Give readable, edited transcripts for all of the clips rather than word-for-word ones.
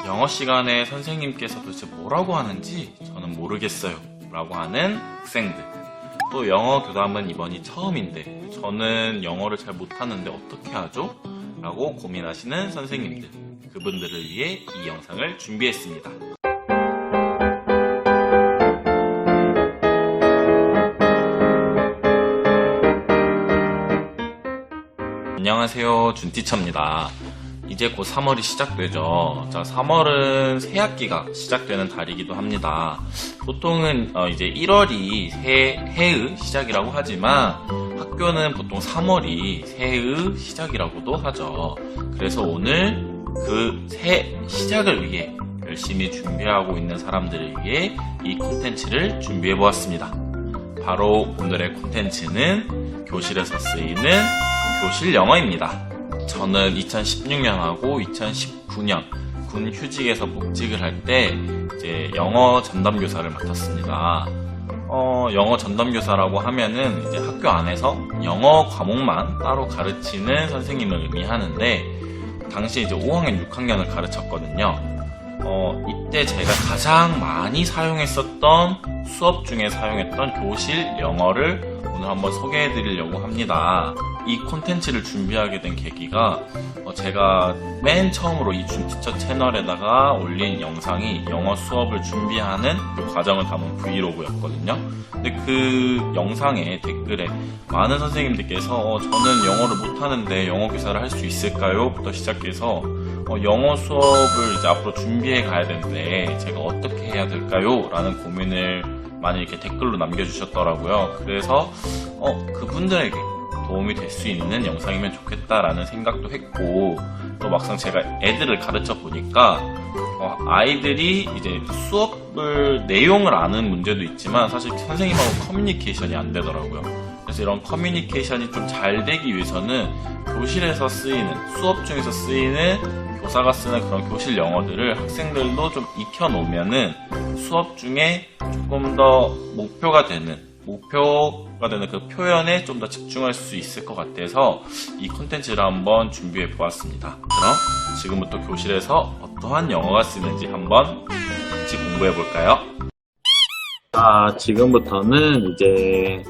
영어 시간에 선생님께서 도대체 뭐라고 하는지 저는 모르겠어요 라고 하는 학생들, 또 영어 교담은 이번이 처음인데 저는 영어를 잘 못하는데 어떻게 하죠? 라고 고민하시는 선생님들, 그분들을 위해 이 영상을 준비했습니다. 안녕하세요, 준티처입니다. 이제 곧 3월이 시작되죠. 자, 3월은 새학기가 시작되는 달이기도 합니다. 보통은 이제 1월이 해의 시작이라고 하지만 학교는 보통 3월이 새의 시작이라고도 하죠. 그래서 오늘 그 새 시작을 위해 열심히 준비하고 있는 사람들을 위해 이 콘텐츠를 준비해 보았습니다. 바로 오늘의 콘텐츠는 교실에서 쓰이는 교실 영어입니다. 저는 2016년하고 2019년 군 휴직에서 복직을 할 때 이제 영어 전담교사를 맡았습니다. 영어 전담교사라고 하면은 이제 학교 안에서 영어 과목만 따로 가르치는 선생님을 의미하는데, 당시 이제 5학년, 6학년을 가르쳤거든요. 이때 제가 가장 많이 사용했었던 수업 중에 사용했던 교실 영어를 오늘 한번 소개해 드리려고 합니다. 이 콘텐츠를 준비하게 된 계기가 제가 맨 처음으로 이 준티처 채널에다가 올린 영상이 영어 수업을 준비하는 그 과정을 담은 브이로그였거든요. 근데 그 영상에 댓글에 많은 선생님들께서 저는 영어를 못하는데 영어 교사를 할 수 있을까요? 부터 시작해서 영어 수업을 이제 앞으로 준비해 가야 되는데 제가 어떻게 해야 될까요? 라는 고민을 많이 이렇게 댓글로 남겨주셨더라고요. 그래서 그분들에게 도움이 될 수 있는 영상이면 좋겠다라는 생각도 했고, 또 막상 제가 애들을 가르쳐 보니까 아이들이 이제 수업을 내용을 아는 문제도 있지만 사실 선생님하고 커뮤니케이션이 안 되더라고요. 그래서 이런 커뮤니케이션이 좀 잘 되기 위해서는 교실에서 쓰이는, 수업 중에서 쓰이는 교사가 쓰는 그런 교실 영어들을 학생들도 좀 익혀놓으면은 수업 중에 조금 더 목표가 되는 그 표현에 좀 더 집중할 수 있을 것 같아서 이 콘텐츠를 한번 준비해 보았습니다. 그럼 지금부터 교실에서 어떠한 영어가 쓰는지 한번 같이 공부해 볼까요? 자, 지금부터는 이제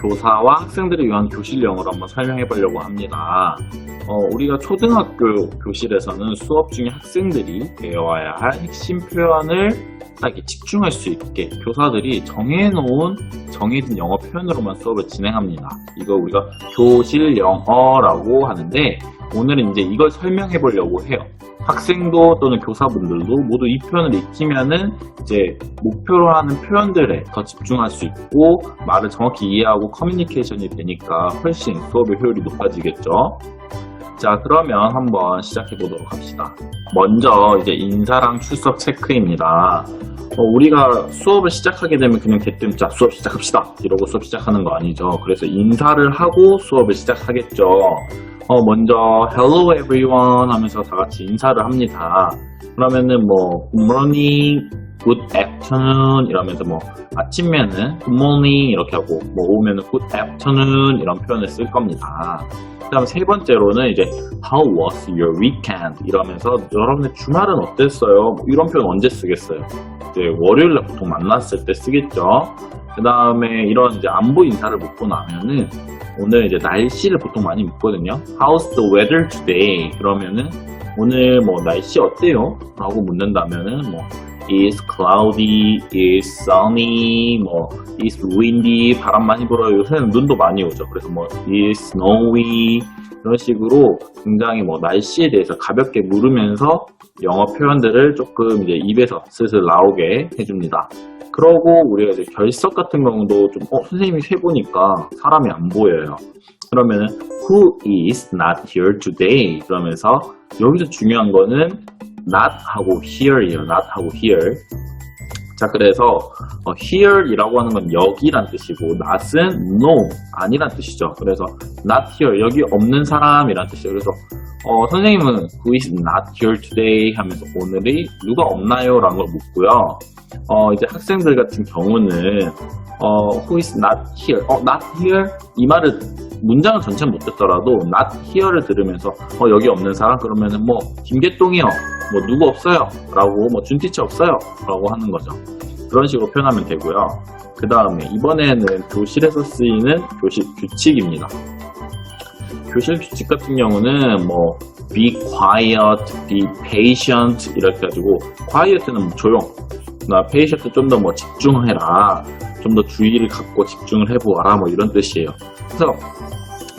교사와 학생들을 위한 교실 영어를 한번 설명해 보려고 합니다. 우리가 초등학교 교실에서는 수업 중에 학생들이 배워야 할 핵심 표현을 딱 집중할 수 있게 교사들이 정해진 영어 표현으로만 수업을 진행합니다. 이거 우리가 교실 영어라고 하는데, 오늘은 이제 이걸 설명해 보려고 해요. 학생도 또는 교사분들도 모두 이 표현을 익히면은 이제 목표로 하는 표현들에 더 집중할 수 있고 말을 정확히 이해하고 커뮤니케이션이 되니까 훨씬 수업의 효율이 높아지겠죠. 자, 그러면 한번 시작해 보도록 합시다. 먼저 이제 인사랑 출석 체크입니다. 우리가 수업을 시작하게 되면 그냥 대뜸 자, 수업 시작합시다 이러고 수업 시작하는 거 아니죠. 그래서 인사를 하고 수업을 시작하겠죠. 먼저 hello everyone 하면서 다 같이 인사를 합니다. 그러면은 뭐 good morning, good afternoon 이러면서 뭐 아침면은 good morning 이렇게 하고 뭐 오후면은 good afternoon 이런 표현을 쓸 겁니다. 그 다음 세 번째로는 이제 how was your weekend 이러면서 여러분의 주말은 어땠어요? 뭐 이런 표현 언제 쓰겠어요? 이제 월요일날 보통 만났을 때 쓰겠죠. 그 다음에 이런 이제 안부 인사를 묻고 나면은 오늘 이제 날씨를 보통 많이 묻거든요. How's the weather today? 그러면은 오늘 뭐 날씨 어때요? 라고 묻는다면은 뭐 is cloudy, is sunny, 뭐 is windy, 바람 많이 불어요. 요새는 눈도 많이 오죠. 그래서 뭐 is snowy 이런 식으로 굉장히 뭐 날씨에 대해서 가볍게 물으면서 영어 표현들을 조금 이제 입에서 슬슬 나오게 해줍니다. 그러고 우리가 이제 결석 같은 경우도 좀 선생님이 세보니까 사람이 안 보여요. 그러면은 who is not here today? 그러면서 여기서 중요한 거는 not 하고 here이에요. not 하고 here. 자, 그래서 here 이라고 하는 건 여기란 뜻이고 not은 no, 아니란 뜻이죠. 그래서 not here, 여기 없는 사람이란 뜻이에요. 그래서 선생님은 who is not here today 하면서 오늘이 누가 없나요? 라는 걸 묻고요. 이제 학생들 같은 경우는 who is not here? not here? 이 말을 문장을 전체 못 듣더라도 not here를 들으면서 여기 없는 사람 그러면은 뭐 김계똥이요, 뭐 누구 없어요 라고, 뭐 준티처 없어요 라고 하는 거죠. 그런 식으로 표현하면 되고요. 그 다음에 이번에는 교실에서 쓰이는 교실 규칙입니다. 교실 규칙 같은 경우는 뭐 be quiet, be patient 이렇게 해가지고 quiet는 조용, patient 좀 더 뭐 집중해라, 좀 더 주의를 갖고 집중을 해보아라, 뭐 이런 뜻이에요. 그래서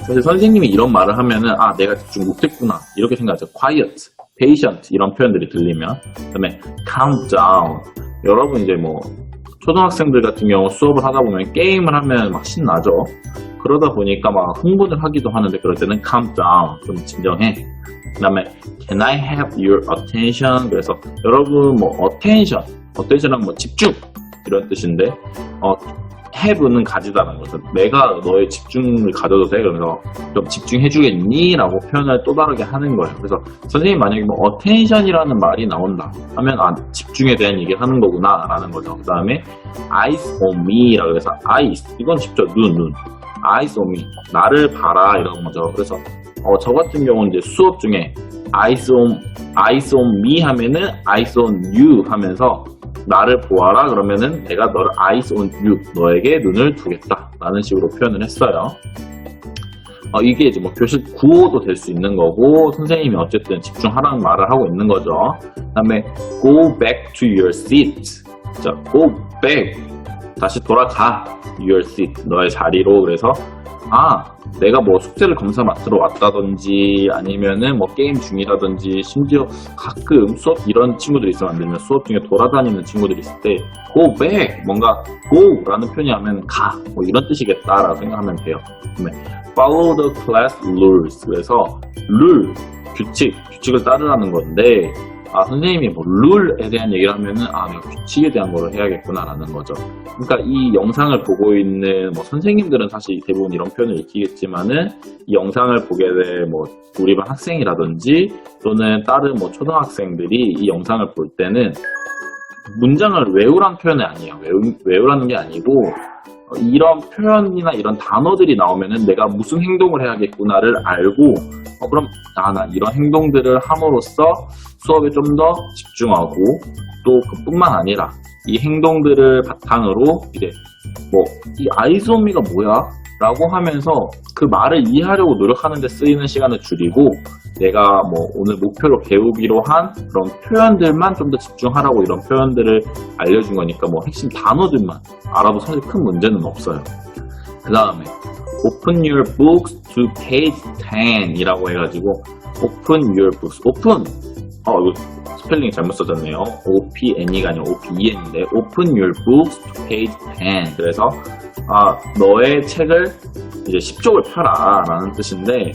사실 선생님이 이런 말을 하면은 내가 집중 못했구나 이렇게 생각하죠. quiet, patient 이런 표현들이 들리면. 그다음에 calm down. 여러분 이제 뭐 초등학생들 같은 경우 수업을 하다 보면 게임을 하면 막 신나죠. 그러다 보니까 막 흥분을 하기도 하는데 그럴 때는 calm down, 좀 진정해. 그 다음에 can I have your attention? 그래서 여러분 뭐 attention은 뭐 집중 이런 뜻인데 have는 가지다라는 거죠. 내가 너의 집중을 가져도 돼? 그러면서 좀 집중해주겠니? 라고 표현을 또 다르게 하는 거예요. 그래서 선생님이 만약에 뭐 attention이라는 말이 나온다 하면 집중에 대한 얘기를 하는 거구나 라는 거죠. 그 다음에 eyes on me 라고 해서 eyes, 이건 직접 눈 eyes on me, 나를 봐라 이런 거죠. 그래서 저 같은 경우는 이제 수업 중에 eyes on me 하면은 eyes on you 하면서 나를 보아라 그러면은 내가 너를 eyes on you, 너에게 눈을 두겠다 라는 식으로 표현을 했어요. 이게 이제 뭐 교실 구호도 될 수 있는 거고, 선생님이 어쨌든 집중하라는 말을 하고 있는 거죠. 그 다음에 go back to your seat. 자, go back, 다시 돌아가, your seat, 너의 자리로. 그래서 내가 뭐 숙제를 검사 맡으러 왔다든지 아니면은 뭐 게임 중이라든지, 심지어 가끔 수업 이런 친구들이 있으면 안 되면 수업 중에 돌아다니는 친구들이 있을 때 go back, 뭔가 go 라는 표현이 하면 가, 뭐 이런 뜻이겠다라고 생각하면 돼요. follow the class rules. 그래서 룰, 규칙을 따르라는 건데, 선생님이 뭐 룰에 대한 얘기를 하면은 내가 규칙에 대한 거를 해야겠구나 라는 거죠. 그러니까 이 영상을 보고 있는 뭐 선생님들은 사실 대부분 이런 표현을 익히겠지만은, 이 영상을 보게 될 뭐 우리 반 학생이라든지 또는 다른 뭐 초등학생들이 이 영상을 볼 때는 문장을 외우란 표현이 아니에요. 외우라는 게 아니고, 이런 표현이나 이런 단어들이 나오면은 내가 무슨 행동을 해야겠구나를 알고, 그럼 나 이런 행동들을 함으로써 수업에 좀 더 집중하고, 또 그뿐만 아니라 이 행동들을 바탕으로 이제 뭐 이 eyes on me가 뭐야? 라고 하면서 그 말을 이해하려고 노력하는 데 쓰이는 시간을 줄이고, 내가 뭐 오늘 목표로 배우기로 한 그런 표현들만 좀 더 집중하라고 이런 표현들을 알려준 거니까 뭐 핵심 단어들만 알아도 사실 큰 문제는 없어요. 그 다음에 open your books to page 10 이라고 해가지고, open your books, open, 이거 스펠링이 잘못 써졌네요. OPNE가 아니라 OPEN인데 open your books to page 10. 그래서 너의 책을 이제 10쪽을 펴라 라는 뜻인데,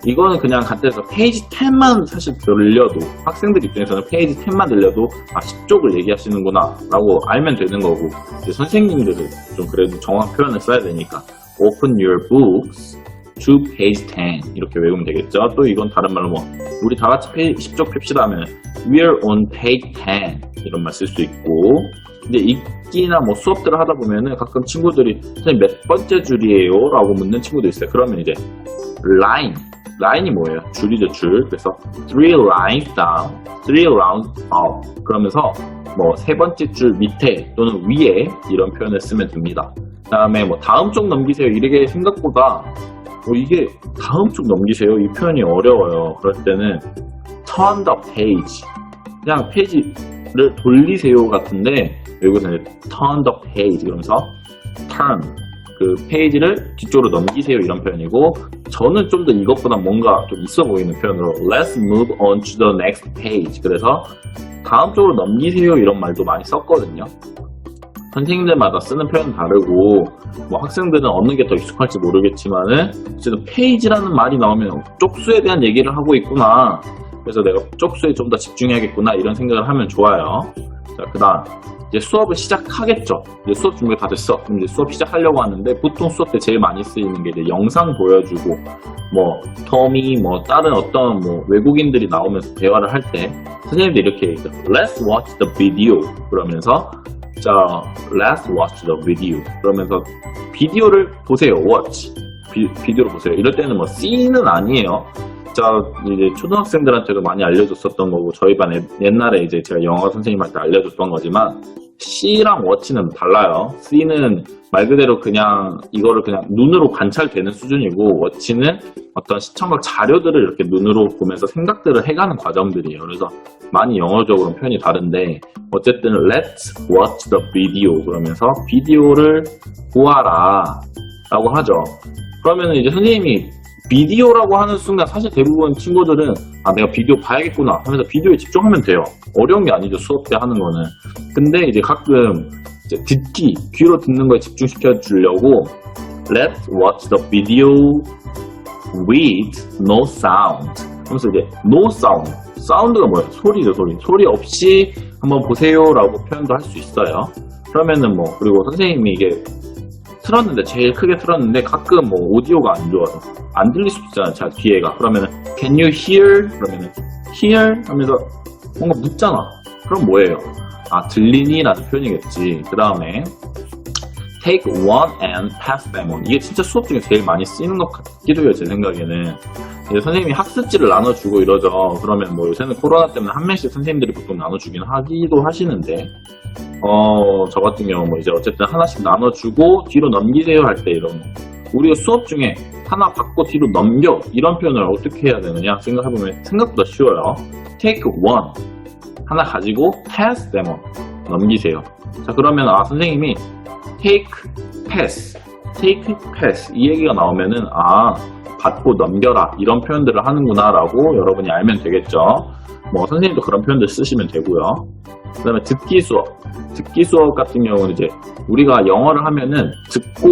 이거는 그냥 간단해서 페이지 10만 사실 들려도, 학생들 입장에서는 페이지 10만 들려도 10쪽을 얘기하시는구나 라고 알면 되는 거고, 이제 선생님들은 좀 그래도 정확한 표현을 써야 되니까 open your books to page 10 이렇게 외우면 되겠죠. 또 이건 다른 말로 뭐 우리 다 같이 페이지 10쪽 펴시다 하면 we're on page 10 이런 말 쓸 수 있고, 근데 읽기나 뭐 수업들을 하다 보면은 가끔 친구들이 선생님 몇 번째 줄이에요? 라고 묻는 친구도 있어요. 그러면 이제 라인이 뭐예요? 줄이죠, 줄. 그래서 3 lines down, 3 rounds up. 그러면서 뭐 세 번째 줄 밑에 또는 위에 이런 표현을 쓰면 됩니다. 그 다음에 뭐 다음 쪽 넘기세요. 이게 생각보다 이게 다음 쪽 넘기세요. 이 표현이 어려워요. 그럴 때는 turn the page. 그냥 페이지를 돌리세요 같은데, 여기서는 turn the page. 그러면서 turn. 그 페이지를 뒤쪽으로 넘기세요 이런 표현이고, 저는 좀 더 이것보다 뭔가 좀 있어 보이는 표현으로 let's move on to the next page. 그래서 다음 쪽으로 넘기세요 이런 말도 많이 썼거든요. 선생님들마다 쓰는 표현은 다르고, 뭐 학생들은 어느 게 더 익숙할지 모르겠지만은 어쨌든 페이지라는 말이 나오면 쪽수에 대한 얘기를 하고 있구나, 그래서 내가 쪽수에 좀 더 집중해야겠구나 이런 생각을 하면 좋아요. 자, 그 다음 이제 수업을 시작하겠죠. 이제 수업 준비가 다 됐어. 그럼 이제 수업 시작하려고 하는데, 보통 수업 때 제일 많이 쓰이는 게 이제 영상 보여주고, 뭐 터미, 뭐 다른 어떤 뭐 외국인들이 나오면서 대화를 할 때 선생님들이 이렇게 얘기해요. Let's watch the video. 그러면서 자, let's watch the video. 그러면서 비디오를 보세요. watch. 비디오를 보세요. 이럴 때는 뭐 see는 아니에요. 자, 이제 초등학생들한테도 많이 알려줬었던 거고, 저희 반에 옛날에 이제 제가 영어 선생님한테 알려줬던 거지만, C랑 watch는 달라요. C는 말 그대로 그냥 이거를 그냥 눈으로 관찰되는 수준이고, watch는 어떤 시청각 자료들을 이렇게 눈으로 보면서 생각들을 해가는 과정들이에요. 그래서 많이 영어적으로 표현이 다른데, 어쨌든 let's watch the video 그러면서 비디오를 보아라 라고 하죠. 그러면 이제 선생님이 비디오라고 하는 순간 사실 대부분 친구들은 아 내가 비디오 봐야겠구나 하면서 비디오에 집중하면 돼요. 어려운 게 아니죠, 수업 때 하는 거는. 근데 이제 가끔 이제 듣기, 귀로 듣는 거에 집중시켜 주려고 Let's watch the video with no sound 하면서 이제 no sound, 사운드가 뭐예요? 소리죠, 소리. 소리 없이 한번 보세요라고 표현도 할 수 있어요. 그러면은 뭐 그리고 선생님이 이게 틀었는데 제일 크게 틀었는데 가끔 뭐 오디오가 안 좋아서 안 들릴 수도 있잖아요. 자, 뒤에가. 그러면은 can you hear? 그러면은 hear 하면서 뭔가 묻잖아. 그럼 뭐예요? 아, 들리니? 라는 표현이겠지. 그 다음에 take one and pass them on. 이게 진짜 수업 중에 제일 많이 쓰이는 것 같기도 해요, 제 생각에는. 이제 선생님이 학습지를 나눠주고 이러죠. 그러면 뭐 요새는 코로나 때문에 한 명씩 선생님들이 보통 나눠주긴 하기도 하시는데, 저 같은 경우 뭐 이제 어쨌든 하나씩 나눠주고 뒤로 넘기세요 할 때 이런 거. 우리가 수업 중에 하나 받고 뒤로 넘겨 이런 표현을 어떻게 해야 되느냐 생각해보면 생각보다 쉬워요. take one 하나 가지고 pass them on 넘기세요. 자, 그러면 아 선생님이 take pass 이 얘기가 나오면은 아 받고 넘겨라 이런 표현들을 하는구나 라고 여러분이 알면 되겠죠. 뭐 선생님도 그런 표현들 쓰시면 되고요. 그 다음에 듣기 수업 같은 경우는 이제 우리가 영어를 하면은 듣고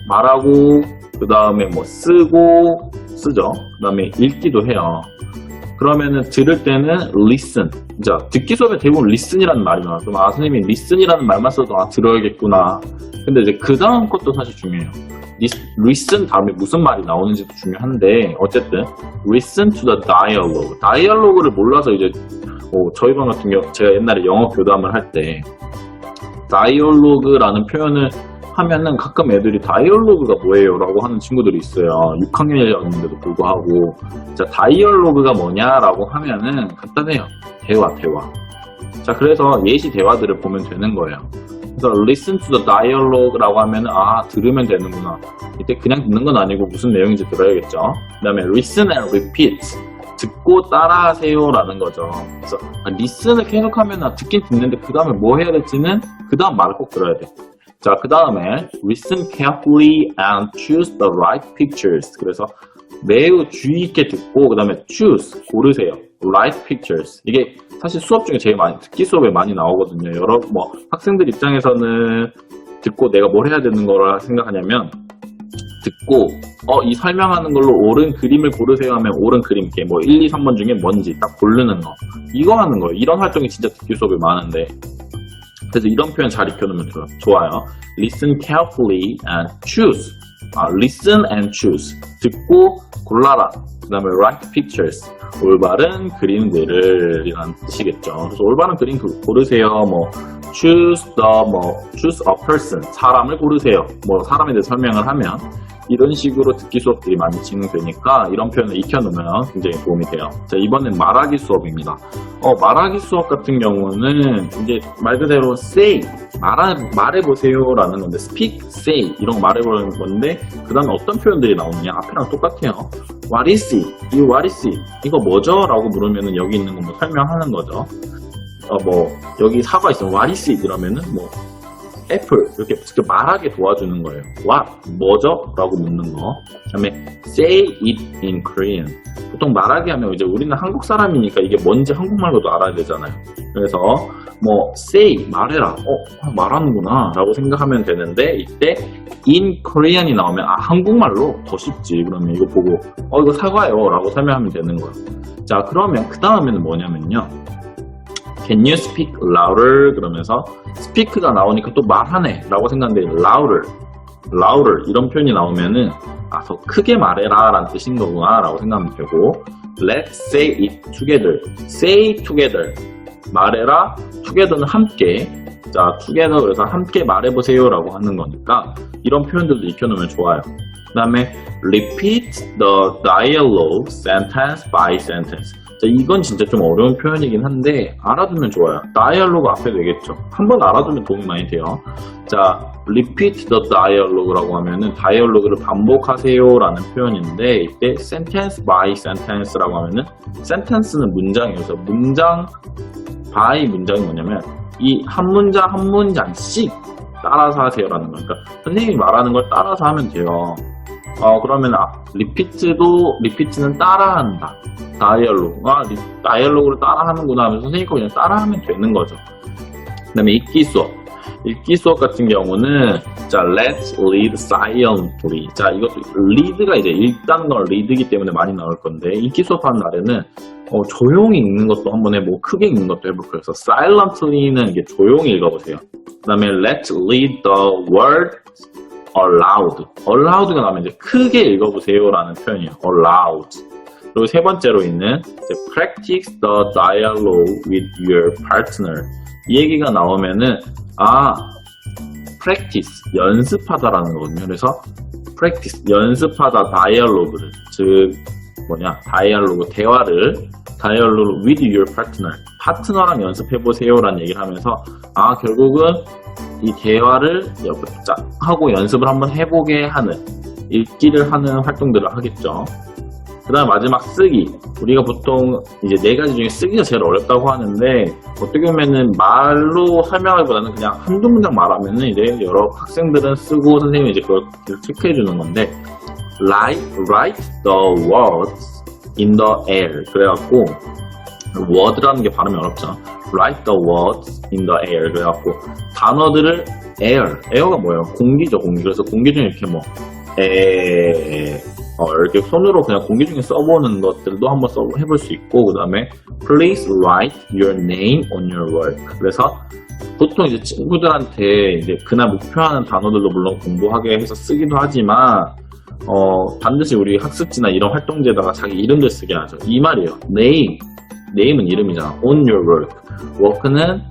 말하고 그 다음에 뭐 쓰죠. 그 다음에 읽기도 해요. 그러면은 들을 때는 listen. 자, 듣기 수업에 대부분 listen이라는 말이 나와요. 그럼 아 선생님이 listen이라는 말만 써도 아 들어야겠구나. 근데 이제 그 다음 것도 사실 중요해요. listen 다음에 무슨 말이 나오는지도 중요한데 어쨌든 listen to the dialogue. 다이얼로그를 몰라서 이제 저희 반 같은 경우 제가 옛날에 영어 교담을 할 때 다이얼로그라는 표현을 하면은 가끔 애들이 다이얼로그가 뭐예요? 라고 하는 친구들이 있어요. 6학년이었는데도 불구하고. 자, 다이얼로그가 뭐냐라고 하면은 간단해요. 대화. 자, 그래서 예시 대화들을 보면 되는 거예요. 그래서 listen to the dialogue라고 하면은 아 들으면 되는구나. 이때 그냥 듣는 건 아니고 무슨 내용인지 들어야겠죠. 그 다음에 listen and repeat. 듣고 따라하세요라는 거죠. 그래서 listen을 계속하면 듣긴 듣는데 그 다음에 뭐 해야 될지는 그 다음 말을 꼭 들어야 돼. 자, 그 다음에 listen carefully and choose the right pictures. 그래서 매우 주의 있게 듣고 그 다음에 choose 고르세요. right pictures. 이게 사실 수업 중에 제일 많이 듣기 수업에 많이 나오거든요. 뭐 학생들 입장에서는 듣고 내가 뭘 해야 되는 거라 생각하냐면 듣고 이 설명하는 걸로 옳은 그림을 고르세요 하면 옳은 그림 이렇게 뭐 1, 2, 3번 중에 뭔지 딱 고르는 거 이거 하는 거예요. 이런 활동이 진짜 듣기 수업에 많은데 그래서 이런 표현 잘 익혀놓으면 좋아요. Listen carefully and choose. Listen and choose. 듣고 골라라. 그 다음에 right pictures. 올바른 그림들을 이란 뜻이겠죠. 그래서 올바른 그림 고르세요. 뭐 choose a person. 사람을 고르세요. 뭐 사람에 대해 설명을 하면 이런 식으로 듣기 수업들이 많이 진행되니까 이런 표현을 익혀놓으면 굉장히 도움이 돼요. 자, 이번엔 말하기 수업입니다. 말하기 수업 같은 경우는 이제 말 그대로 say, 말해보세요라는 건데 speak, say 이런 거 말해보는 건데 그 다음에 어떤 표현들이 나오느냐 앞에랑 똑같아요. What is it? 이 what is it? 이거 뭐죠? 라고 물으면은 여기 있는 거 뭐 설명하는 거죠. 뭐 여기 사과 있으면 what is it? 이러면은 뭐 애플 이렇게 직접 말하게 도와주는 거예요. What? 뭐죠? 라고 묻는 거. 그 다음에 say it in Korean. 보통 말하게 하면 이제 우리는 한국 사람이니까 이게 뭔지 한국말로도 알아야 되잖아요. 그래서 뭐 say 말해라. 말하는구나 라고 생각하면 되는데 이때 in Korean이 나오면 한국말로 더 쉽지. 그러면 이거 보고 이거 사과요 라고 설명하면 되는 거예요. 자, 그러면 그 다음에는 뭐냐면요. Can you speak louder? 그러면서 speak가 나오니까 또 말하네 라고 생각하는데 louder 이런 표현이 나오면은 더 크게 말해라 라는 뜻인 거구나 라고 생각하면 되고 Let's say it together. Say together. 말해라. together는 함께. 자, 자, together 그래서 함께 말해보세요라고 하는 거니까 이런 표현들도 익혀놓으면 좋아요. 그 다음에 repeat the dialogue sentence by sentence. 자, 이건 진짜 좀 어려운 표현이긴 한데 알아두면 좋아요. dialogue 앞에 되겠죠. 한번 알아두면 도움이 많이 돼요. 자, repeat the dialogue라고 하면은 dialogue를 반복하세요라는 표현인데 이때 sentence by sentence라고 하면은 sentence는 문장이어서 문장 by 문장이 뭐냐면 이 한 문장 한 문장씩 따라서 하세요라는 거니까 선생님이 말하는 걸 따라서 하면 돼요. 그러면 리피트는 따라한다. 다이얼로그를 따라하는구나 하면서 선생님 거 그냥 따라하면 되는 거죠. 그 다음에 읽기 수업 같은 경우는 자, let's read silently. 자, 이것도 read가 이제 읽다는 건 read이기 때문에 많이 나올 건데 읽기 수업하는 날에는 조용히 읽는 것도 한번 해보고 크게 읽는 것도 해볼 거예요. 그래서 silently는 이게 조용히 읽어보세요. 그 다음에 let's read the word aloud. aloud가 나오면 이제 크게 읽어보세요라는 표현이에요. aloud. 그리고 세 번째로 있는 이제 practice the dialogue with your partner. 이 얘기가 나오면은 practice 연습하다라는 거거든요. 그래서 practice 연습하다 dialogue를 대화를 dialogue with your partner 파트너랑 연습해보세요라는 얘기를 하면서 결국은 이 대화를 하고 연습을 한번 해보게 하는 읽기를 하는 활동들을 하겠죠. 그 다음 마지막 쓰기. 우리가 보통 이제 4가지 중에 쓰기가 제일 어렵다고 하는데 어떻게 보면은 말로 설명하기보다는 그냥 한두 문장 말하면은 이제 여러 학생들은 쓰고 선생님이 이제 그걸 체크해 주는 건데 write the words in the air. 그래갖고 word라는 게 발음이 어렵죠. write the words in the air. 그래갖고 단어들을 air가 뭐예요? 공기죠, 공기. 그래서 공기 중에 이렇게 이렇게 손으로 그냥 공기 중에 써보는 것들도 한번 해볼 수 있고, 그 다음에 please write your name on your work. 그래서 보통 이제 친구들한테 이제 그날 목표하는 단어들도 물론 공부하게 해서 쓰기도 하지만 반드시 우리 학습지나 이런 활동지에다가 자기 이름들 쓰게 하죠. 이 말이에요. name은 이름이잖아. on your work. work는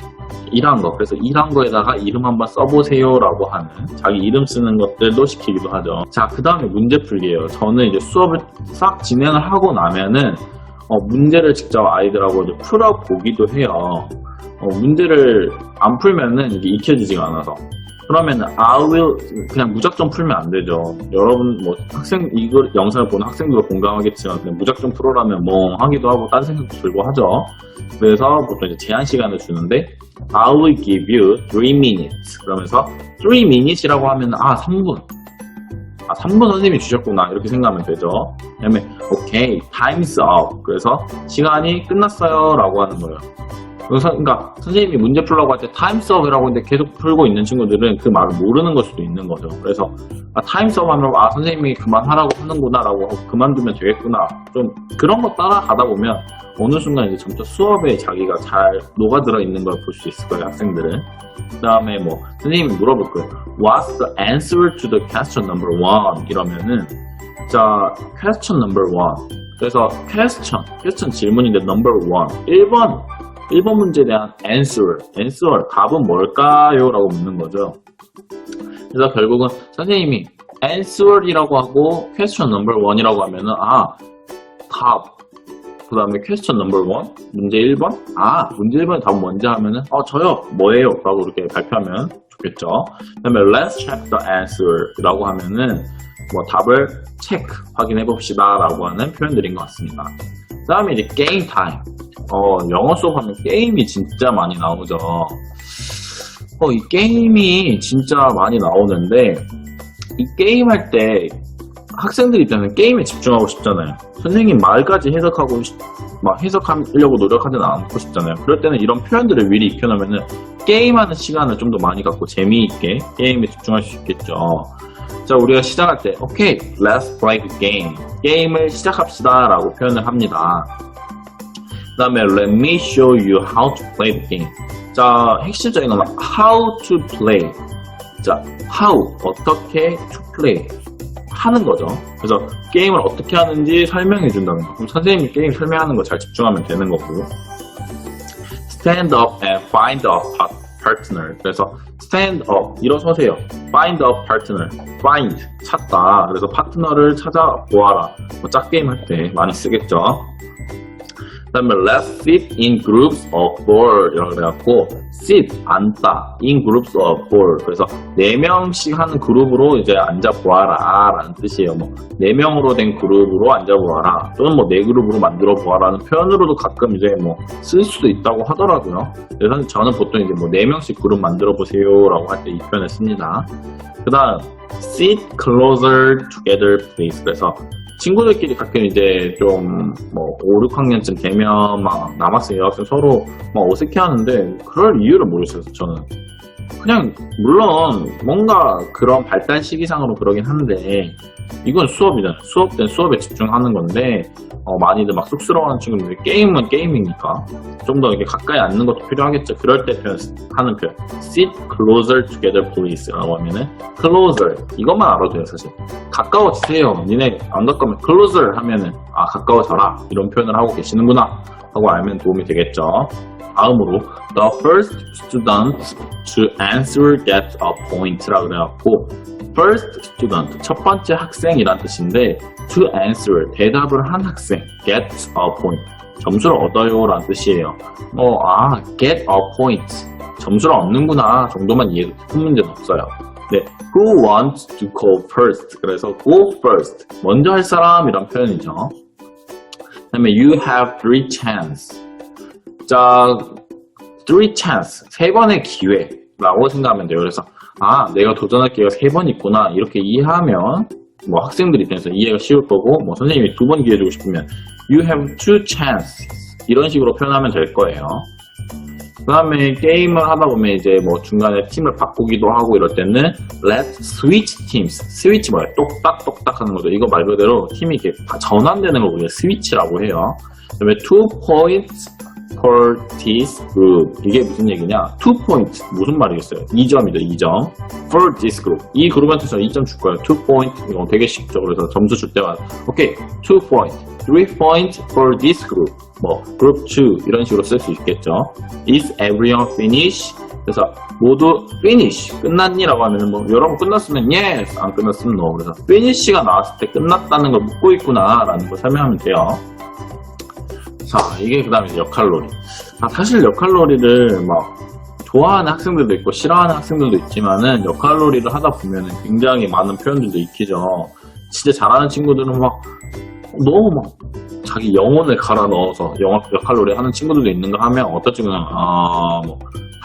일한 거. 그래서 일한 거에다가 이름 한번 써보세요라고 하는 자기 이름 쓰는 것들도 시키기도 하죠. 자, 그 다음에 문제 풀기예요. 저는 이제 수업을 싹 진행을 하고 나면은 문제를 직접 아이들하고 이제 풀어보기도 해요. 문제를 안 풀면은 이게 익혀지지가 않아서. 그러면은 그냥 무작정 풀면 안 되죠. 여러분 이걸 영상을 보는 학생들도 공감하겠지만 그냥 무작정 풀어라면 멍하기도 하고 딴 생각도 들고 하죠. 그래서 보통 이제 제한 시간을 주는데 I will give you 3 minutes. 그러면서 3 minutes이라고 하면 3분. 3분 선생님이 주셨구나 이렇게 생각하면 되죠. 그다음에 okay, time's up. 그래서 시간이 끝났어요 라고 하는 거예요. 그러니까 선생님이 문제 풀라고 할 때 time's up이라고 했는데 계속 풀고 있는 친구들은 그 말을 모르는 걸 수도 있는 거죠. 그래서 time's up 하면 선생님이 그만하라고 하는구나 라고 하고 그만두면 되겠구나. 좀 그런 거 따라가다 보면 어느 순간 이제 점차 수업에 자기가 잘 녹아들어 있는 걸 볼 수 있을 거예요, 학생들은. 그 다음에 선생님이 물어볼 거예요. What's the answer to the question number 1? 이러면은, 자, question number 1. 그래서 question 질문인데 number 1. 1번 문제에 대한 answer, 답은 뭘까요? 라고 묻는 거죠. 그래서 결국은 선생님이 answer이라고 하고 question number 1이라고 하면은, 답. 그 다음에 question number 1, 문제 1번. 문제 1번의 답은 뭔지 하면은, 저요, 뭐예요? 라고 이렇게 발표하면 좋겠죠. 그 다음에 let's check the answer 라고 하면은, 답을 확인해 봅시다 라고 하는 표현들인 것 같습니다. 그 다음에 이제 게임 타임. 영어 수업하면 게임이 진짜 많이 나오죠. 이 게임이 진짜 많이 나오는데, 이 게임 할 때 학생들 입장에서는 게임에 집중하고 싶잖아요. 선생님 말까지 해석하려고 노력하지는 않고 싶잖아요. 그럴 때는 이런 표현들을 미리 익혀놓으면은 게임하는 시간을 좀 더 많이 갖고 재미있게 게임에 집중할 수 있겠죠. 자, 우리가 시작할 때 okay, let's play the game. 게임을 시작합시다 라고 표현을 합니다. 그 다음에 let me show you how to play the game. 자, 핵심적인 건 how to play. 자, how, 어떻게 to play. 하는 거죠. 그래서 게임을 어떻게 하는지 설명해 준다는 거. 그럼 선생님이 게임 설명하는 거 잘 집중하면 되는 거고. Stand up and find a partner. 그래서 stand up, 일어서세요. find a partner. find, 찾다. 그래서 파트너를 찾아보아라. 뭐 짝게임 할 때 많이 쓰겠죠. 그 다음에 let's sit in groups of 4 이라고 그래갖고 sit, 앉다, in groups of 4 그래서 4명씩 하는 그룹으로 이제 앉아보아라 라는 뜻이에요. 뭐 4명으로 된 그룹으로 앉아보아라 또는 뭐 4그룹으로 만들어보아라는 표현으로도 가끔 이제 뭐 쓸 수도 있다고 하더라고요. 그래서 저는 보통 이제 뭐 4명씩 그룹 만들어보세요 라고 할 때 이 표현을 씁니다. 그 다음 sit closer together please. 그래서 친구들끼리 가끔 이제 좀 뭐 5, 6학년쯤 되면 막 남학생, 여학생 서로 막 어색해 하는데 그럴 이유를 모르겠어요, 저는. 그냥 물론 뭔가 그런 발달 시기상으로 그러긴 한데 이건 수업이잖아요. 수업 때는 수업에 집중하는 건데 많이들 막 쑥스러워하는 친구들이 게임은 게임이니까 좀 더 이렇게 가까이 앉는 것도 필요하겠죠. 그럴 때 하는 표현 sit closer together please 라고 하면은 closer 이것만 알아도 돼요. 사실 가까워지세요. 니네 안 가까우면 closer 하면은 아 가까워져라 이런 표현을 하고 계시는구나 하고 알면 도움이 되겠죠. 다음으로 the first student to answer gets a point 라고 그래갖고 first student 첫 번째 학생이란 뜻인데 to answer 대답을 한 학생 gets a point 점수를 얻어요 라는 뜻이에요. get a point 점수를 얻는구나 정도만 이해도 큰 문제는 없어요. 네, who wants to go first 그래서 go first 먼저 할 사람 이란 표현이죠. 그 다음에 you have 3 chance 자, 3 chance, 3번의 기회라고 생각하면 돼요. 그래서, 내가 도전할 기회가 3번 있구나. 이렇게 이해하면, 뭐 학생들 입장에서 이해가 쉬울 거고, 뭐 선생님이 2번 기회 주고 싶으면, you have 2 chances. 이런 식으로 표현하면 될 거예요. 그 다음에 게임을 하다 보면 이제 뭐 중간에 팀을 바꾸기도 하고 이럴 때는, let's switch teams. 스위치 뭐예요? 똑딱똑딱 하는 거죠. 이거 말 그대로 팀이 이렇게 전환되는 걸 우리가 스위치라고 해요. 그 다음에 2 points for this group 이게 무슨 얘기냐 2 points 무슨 말이겠어요 2점이죠 2점 for this group 이 그룹한테 저 2점 줄 거예요 2 points 이거 되게 쉽죠 그래서 점수 줄 때마다 오케이 2 points 3 points for this group 뭐 group 2 이런 식으로 쓸 수 있겠죠 is everyone finish 그래서 모두 finish 끝났니? 라고 하면 뭐 여러분 끝났으면 yes 안 끝났으면 no 그래서 finish가 나왔을 때 끝났다는 걸 묻고 있구나 라는 걸 설명하면 돼요. 자, 이게 그 다음에 역할놀이. 사실 역할놀이를 막 좋아하는 학생들도 있고 싫어하는 학생들도 있지만은 역할놀이를 하다 보면은 굉장히 많은 표현들도 익히죠. 진짜 잘하는 친구들은 막 너무 막 자기 영혼을 갈아 넣어서 역할놀이 하는 친구들도 있는가 하면 어떤 친구는 뭐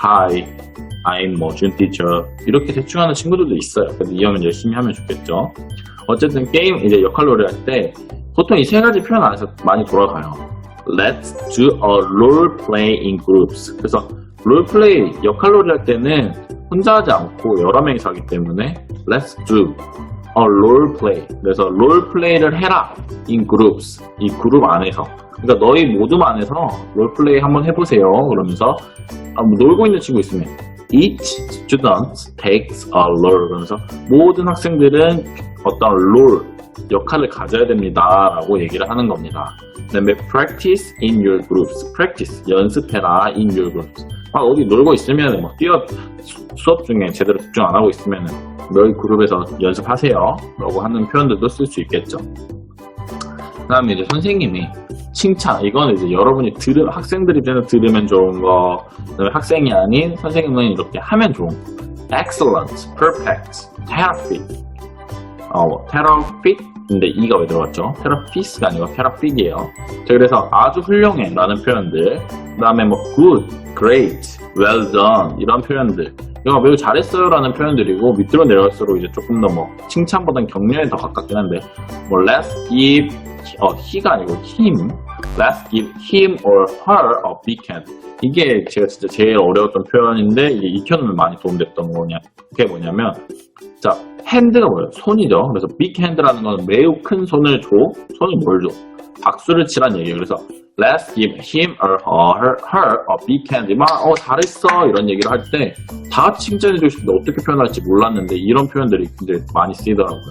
Hi, I'm 뭐 준 티처 이렇게 대충 하는 친구들도 있어요. 그래서 이 형은 열심히 하면 좋겠죠. 어쨌든 게임 이제 역할놀이 할 때 보통 이 3가지 표현 안에서 많이 돌아가요. Let's do a role play in groups. 그래서 롤플레이, 역할놀이 할 때는 혼자 하지 않고 여러 명이서 하기 때문에 Let's do a role play. 그래서 롤플레이를 해라 in groups. 이 그룹 안에서. 그러니까 너희 모둠 안에서 롤플레이 한번 해보세요. 그러면서 뭐 놀고 있는 친구 있으면 Each student takes a role. 그러면서 모든 학생들은 어떤 롤, 역할을 가져야 됩니다 라고 얘기를 하는 겁니다. 그 다음에 practice in your groups. practice, 연습해라 in your groups. 어디 놀고 있으면 막 수업 중에 제대로 집중 안 하고 있으면 너희 그룹에서 연습하세요 라고 하는 표현들도 쓸 수 있겠죠. 그 다음에 이제 선생님이 칭찬, 이건 이제 여러분이 학생들 입장에서 들으면 좋은 거, 그다음에 학생이 아닌 선생님은 이렇게 하면 좋은 거. excellent, perfect, terrific. 테라핏? 근데 이가 왜 들어갔죠? 테라피스가 아니고 테라핏이에요. 그래서 아주 훌륭해 라는 표현들, 그 다음에 뭐 good, great, well done 이런 표현들, 이거 매우 잘했어요 라는 표현들이고 밑으로 내려갈수록 이제 조금 더 뭐 칭찬보다는 격려에 더 가깝긴 한데 뭐 let's give he가 아니고 him, let's give him or her a big hand. 이게 제가 진짜 제일 어려웠던 표현인데 이게 익혀놓으면 많이 도움됐던 거냐, 그게 뭐냐면 자, 핸드가 뭐예요? 손이죠. 그래서 big hand라는 건 매우 큰 손을 줘. 손이 뭘 줘? 박수를 치란 얘기예요. 그래서 let's give him or her a big hand. 막 잘했어 이런 얘기를 할 때 다 같이 칭찬해주고 싶은데 어떻게 표현할지 몰랐는데 이런 표현들이 굉장히 많이 쓰이더라고요.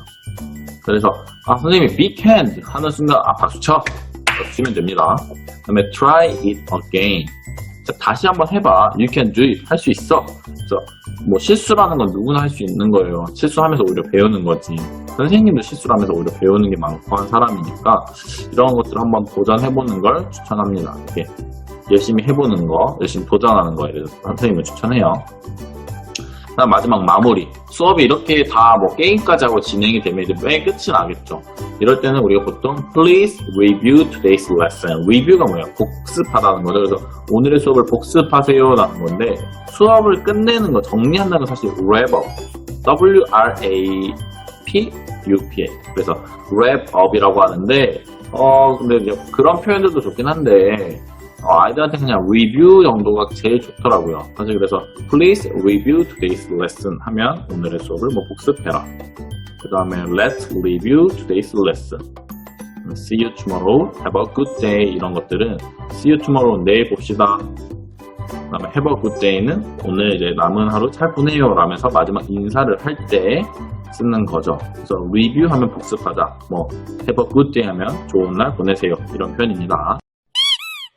그래서 선생님이 big hand 하는 순간 박수 쳐. 박수 치면 됩니다. 그 다음에 try it again. 다시 한번 해봐. You can do it. 할 수 있어. 그래서 뭐 실수라는 건 누구나 할 수 있는 거예요. 실수하면서 오히려 배우는 거지. 선생님도 실수를 하면서 오히려 배우는 게 많고 한 사람이니까 이런 것들을 한번 도전해보는 걸 추천합니다. 이렇게 열심히 해보는 거, 열심히 도전하는 거에 대해서 선생님을 추천해요. 그다음 마지막 마무리. 수업이 이렇게 다 뭐 게임까지 하고 진행이 되면 이제 맨 끝이 나겠죠. 이럴 때는 우리가 보통 Please review today's lesson. review가 뭐예요? 복습하다는 거죠. 그래서 오늘의 수업을 복습하세요라는 건데 수업을 끝내는 거, 정리한다는 건 사실 wrap up. W-R-A-P-U-P. 그래서 wrap up이라고 하는데 근데 이제 그런 표현들도 좋긴 한데 아이들한테 그냥 review 정도가 제일 좋더라고요. 사실 그래서 please review today's lesson 하면 오늘의 수업을 뭐 복습해라. 그 다음에 let's review today's lesson. see you tomorrow, have a good day 이런 것들은 see you tomorrow 내일 봅시다. 그 다음에 have a good day는 오늘 이제 남은 하루 잘 보내요 라면서 마지막 인사를 할 때 쓰는 거죠. 그래서 review 하면 복습하자, 뭐 have a good day 하면 좋은 날 보내세요 이런 표현입니다.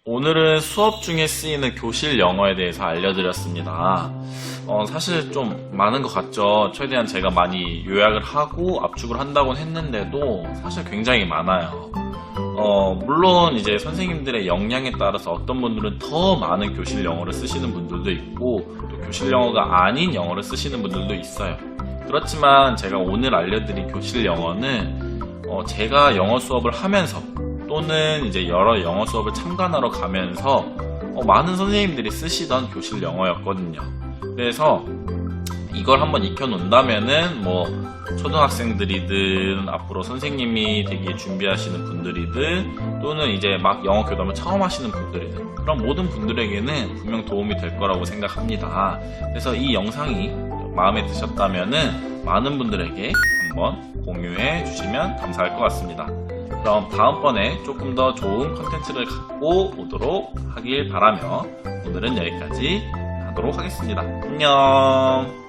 오늘은 수업 중에 쓰이는 교실 영어에 대해서 알려드렸습니다. 사실 좀 많은 것 같죠. 최대한 제가 많이 요약을 하고 압축을 한다고는 했는데도 사실 굉장히 많아요. 물론 이제 선생님들의 역량에 따라서 어떤 분들은 더 많은 교실 영어를 쓰시는 분들도 있고 또 교실 영어가 아닌 영어를 쓰시는 분들도 있어요. 그렇지만 제가 오늘 알려드린 교실 영어는 제가 영어 수업을 하면서 또는 이제 여러 영어 수업을 참관하러 가면서 많은 선생님들이 쓰시던 교실 영어였거든요. 그래서 이걸 한번 익혀놓는다면은 뭐 초등학생들이든 앞으로 선생님이 되게 준비하시는 분들이든 또는 이제 막 영어 교담을 처음 하시는 분들이든 그런 모든 분들에게는 분명 도움이 될 거라고 생각합니다. 그래서 이 영상이 마음에 드셨다면은 많은 분들에게 한번 공유해 주시면 감사할 것 같습니다. 그럼 다음번에 조금 더 좋은 컨텐츠를 갖고 오도록 하길 바라며 오늘은 여기까지 하도록 하겠습니다. 안녕.